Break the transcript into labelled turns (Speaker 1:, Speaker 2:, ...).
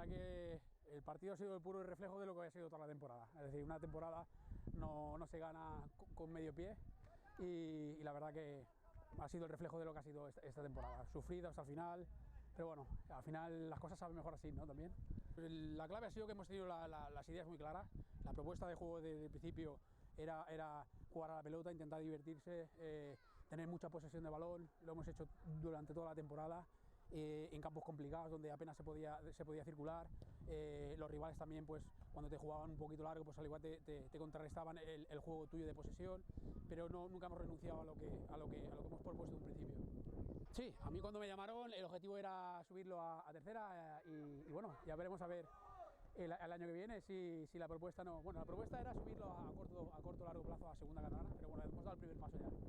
Speaker 1: verdad que el partido ha sido el puro reflejo de lo que ha sido toda la temporada. Es decir, una temporada no se gana con medio pie y la verdad que ha sido el reflejo de lo que ha sido esta temporada. Sufrido hasta el final, pero bueno, al final las cosas saben mejor así, ¿no? También. La clave ha sido que hemos tenido las ideas muy claras. La propuesta de juego desde el principio era jugar a la pelota, intentar divertirse, tener mucha posesión de balón. Lo hemos hecho durante toda la temporada. En campos complicados donde apenas se podía circular. Los rivales también, pues cuando te jugaban un poquito largo, pues al igual te contrarrestaban el juego tuyo de posesión, pero nunca hemos renunciado a lo que hemos propuesto en un principio. Sí, a mí cuando me llamaron el objetivo era subirlo a tercera y bueno, ya veremos a ver el año que viene si la propuesta no... Bueno, la propuesta era subirlo a corto largo plazo a segunda catalana, pero bueno, hemos dado el primer paso ya.